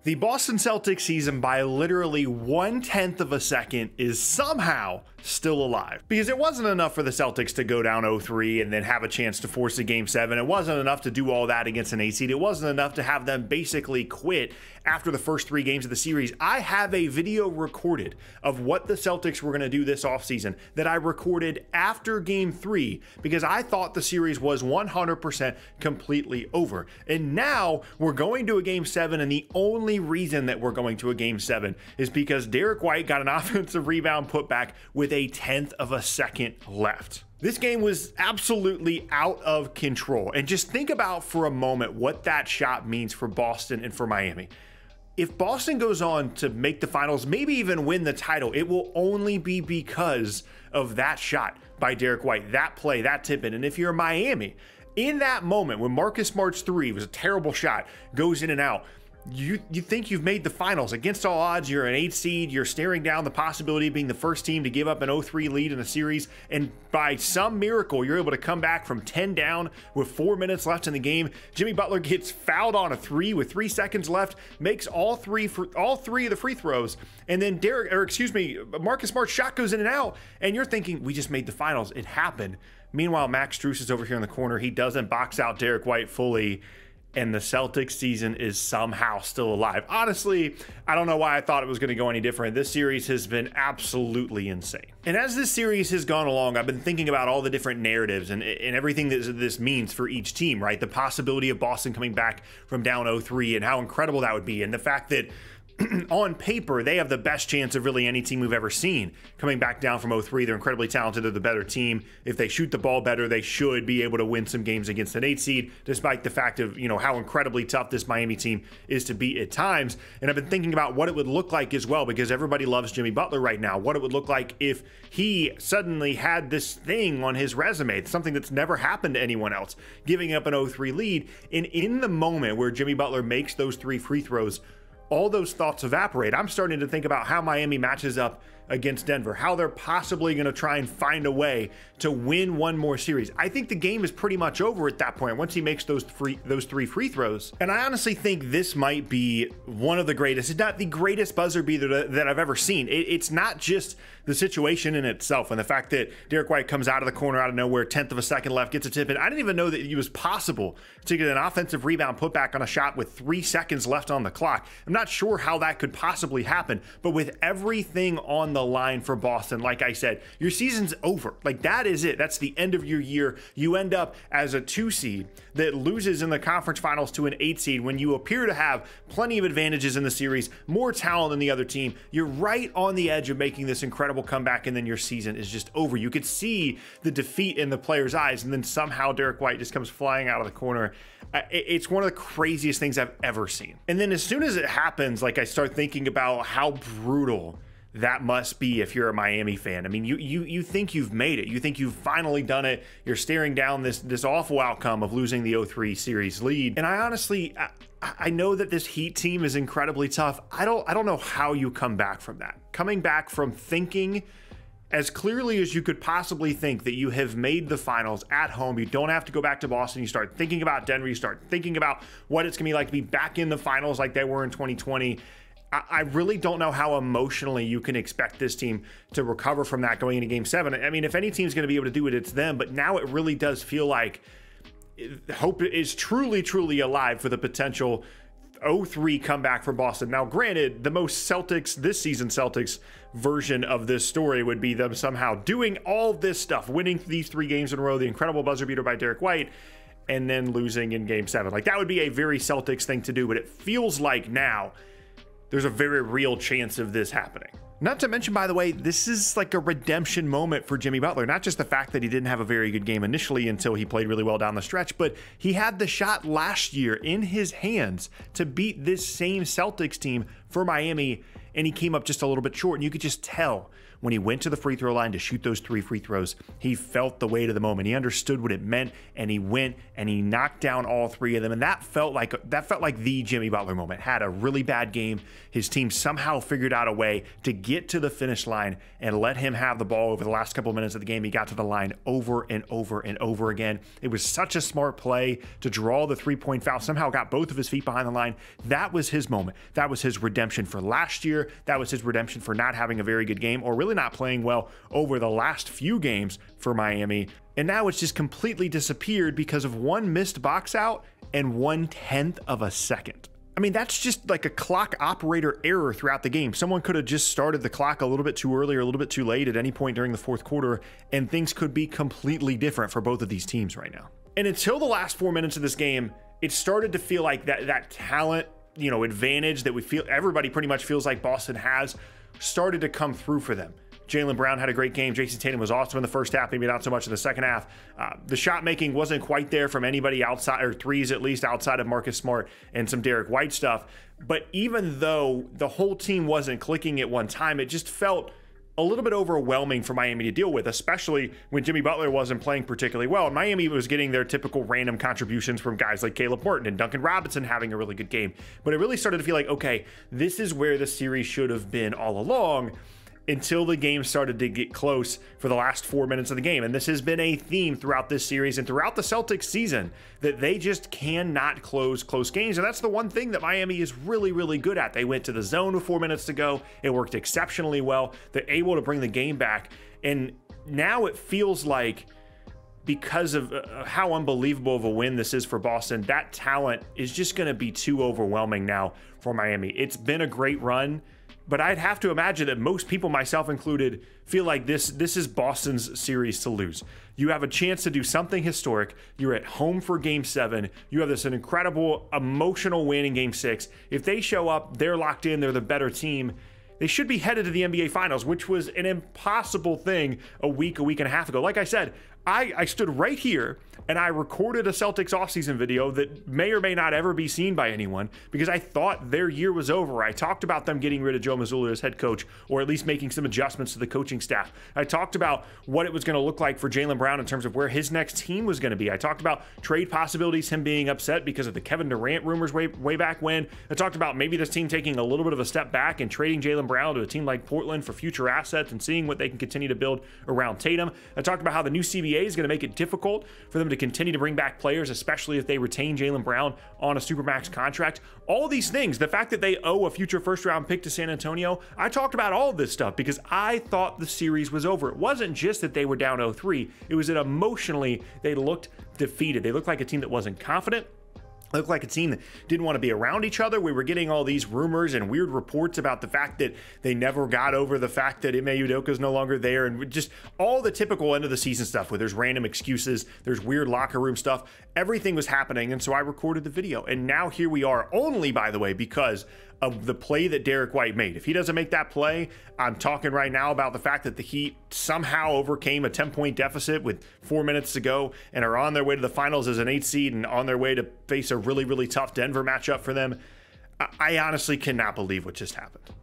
The Boston Celtics season, by literally 1/10 of a second, is somehow still alive. Because it wasn't enough for the Celtics to go down 0-3 and then have a chance to force a Game 7. It wasn't enough to do all that against an 8 seed. It wasn't enough to have them basically quit after the first 3 games of the series. I have a video recorded of what the Celtics were going to do this offseason that I recorded after Game 3 because I thought the series was 100% completely over. And now we're going to a Game 7, and the only reason that we're going to a Game 7 is because Derrick White got an offensive rebound putback with a 1/10 of a second left. This game was absolutely out of control. And just think about for a moment what that shot means for Boston and for Miami. If Boston goes on to make the finals, maybe even win the title, it will only be because of that shot by Derrick White, that play, that tip-in. And if you're Miami, in that moment when Marcus Smart's 3 was a terrible shot, goes in and out, you think you've made the finals. Against all odds, you're an 8 seed, you're staring down the possibility of being the first team to give up an 0-3 lead in a series, and by some miracle, you're able to come back from 10 down with 4 minutes left in the game. Jimmy Butler gets fouled on a 3 with 3 seconds left, makes all three of the free throws, and then Marcus Smart's shot goes in and out, and you're thinking, we just made the finals. It happened. Meanwhile, Max Strus is over here in the corner. He doesn't box out Derrick White fully, and the Celtics season is somehow still alive. Honestly, I don't know why I thought it was going to go any different. This series has been absolutely insane. And as this series has gone along, I've been thinking about all the different narratives and everything that this means for each team, right? The possibility of Boston coming back from down 0-3 and how incredible that would be. And the fact that on paper, they have the best chance of really any team we've ever seen coming back down from 0-3. They're incredibly talented. They're the better team. If they shoot the ball better, they should be able to win some games against an 8 seed, despite the fact of, how incredibly tough this Miami team is to beat at times. And I've been thinking about what it would look like as well, because everybody loves Jimmy Butler right now. What it would look like if he suddenly had this thing on his resume, something that's never happened to anyone else, giving up an 0-3 lead. And in the moment where Jimmy Butler makes those 3 free throws, all those thoughts evaporate. I'm starting to think about how Miami matches up against Denver, how they're possibly going to try and find a way to win one more series. I think the game is pretty much over at that point once he makes those 3 free throws. And I honestly think this might be one of the greatest, if not the greatest buzzer beater that I've ever seen. It's not just the situation in itself and the fact that Derrick White comes out of the corner out of nowhere, 1/10 of a second left, gets a tip in. I didn't even know that it was possible to get an offensive rebound putback on a shot with 3 seconds left on the clock. I'm not sure how that could possibly happen, but with everything on the line for Boston, like I said, your season's over. Like, that is it. That's the end of your year. You end up as a 2 seed that loses in the conference finals to an 8 seed when you appear to have plenty of advantages in the series, more talent than the other team. You're right on the edge of making this incredible comeback, and then your season is just over. You could see the defeat in the players' eyes, and then somehow Derrick White just comes flying out of the corner. It's one of the craziest things I've ever seen. And then as soon as it happens, like, I start thinking about how brutal that must be if you're a Miami fan. I mean, you think you've made it. You think you've finally done it. You're staring down this awful outcome of losing the 0-3 series lead. And I honestly, I know that this Heat team is incredibly tough. I don't know how you come back from that. Coming back from thinking as clearly as you could possibly think that you have made the finals at home. You don't have to go back to Boston. You start thinking about Denver. You start thinking about what it's going to be like to be back in the finals like they were in 2020. I really don't know how emotionally you can expect this team to recover from that going into Game 7. I mean, if any team's going to be able to do it, it's them. But now it really does feel like hope is truly, truly alive for the potential 0-3 comeback for Boston. Now, granted, the most Celtics, this season Celtics version of this story would be them somehow doing all this stuff, winning these 3 games in a row, the incredible buzzer beater by Derrick White, and then losing in Game 7. Like, that would be a very Celtics thing to do, but it feels like now there's a very real chance of this happening. Not to mention, by the way, this is like a redemption moment for Jimmy Butler. Not just the fact that he didn't have a very good game initially until he played really well down the stretch, but he had the shot last year in his hands to beat this same Celtics team for Miami, and he came up just a little bit short. And you could just tell when he went to the free throw line to shoot those 3 free throws, he felt the weight of the moment. He understood what it meant, and he went and he knocked down all 3 of them. And that felt like the Jimmy Butler moment. Had a really bad game. His team somehow figured out a way to get to the finish line and let him have the ball over the last couple of minutes of the game. He got to the line over and over and over again. It was such a smart play to draw the 3-point foul. Somehow got both of his feet behind the line. That was his moment. That was his redemption for last year. That was his redemption for not having a very good game, or really not playing well over the last few games for Miami. And now it's just completely disappeared because of one missed box out and 1/10 of a second. I mean, that's just like a clock operator error throughout the game. Someone could have just started the clock a little bit too early or a little bit too late at any point during the fourth quarter, and things could be completely different for both of these teams right now. And until the last 4 minutes of this game, it started to feel like that talent, advantage that everybody pretty much feels like Boston has, started to come through for them. Jaylen Brown had a great game. Jason Tatum was awesome in the first half, maybe not so much in the second half. The shot making wasn't quite there from anybody outside, or threes at least, outside of Marcus Smart and some Derrick White stuff. But even though the whole team wasn't clicking at one time, it just felt a little bit overwhelming for Miami to deal with, especially when Jimmy Butler wasn't playing particularly well. And Miami was getting their typical random contributions from guys like Caleb Martin and Duncan Robinson having a really good game. But it really started to feel like, okay, this is where the series should have been all along, until the game started to get close for the last 4 minutes of the game. And this has been a theme throughout this series and throughout the Celtics season, that they just cannot close close games. And that's the one thing that Miami is really, really good at. They went to the zone with 4 minutes to go. It worked exceptionally well. They're able to bring the game back. And now it feels like, because of how unbelievable of a win this is for Boston, that talent is just going to be too overwhelming now for Miami. It's been a great run, but I'd have to imagine that most people, myself included, feel like this is Boston's series to lose. You have a chance to do something historic. You're at home for Game 7. You have an incredible emotional win in Game 6. If they show up, they're locked in, they're the better team. They should be headed to the NBA Finals, which was an impossible thing a week and a half ago. Like I said, I stood right here and I recorded a Celtics offseason video that may or may not ever be seen by anyone, because I thought their year was over. I talked about them getting rid of Joe Mazzulla as head coach, or at least making some adjustments to the coaching staff. I talked about what it was going to look like for Jaylen Brown in terms of where his next team was going to be. I talked about trade possibilities, him being upset because of the Kevin Durant rumors way back when. I talked about maybe this team taking a little bit of a step back and trading Jaylen Brown to a team like Portland for future assets and seeing what they can continue to build around Tatum. I talked about how the new CBA is going to make it difficult for them to continue to bring back players, especially if they retain Jaylen Brown on a Supermax contract. All these things, the fact that they owe a future first-round pick to San Antonio, I talked about all of this stuff because I thought the series was over. It wasn't just that they were down 0-3. It was that emotionally they looked defeated. They looked like a team that wasn't confident. Looked like a team that didn't want to be around each other. We were getting all these rumors and weird reports about the fact that they never got over the fact that Ime Udoka is no longer there, and just all the typical end of the season stuff where there's random excuses, there's weird locker room stuff. Everything was happening, and so I recorded the video. And now here we are, only, by the way, because of the play that Derrick White made. If he doesn't make that play, I'm talking right now about the fact that the Heat somehow overcame a 10-point deficit with 4 minutes to go and are on their way to the finals as an 8 seed and on their way to face a really, really tough Denver matchup for them. I honestly cannot believe what just happened.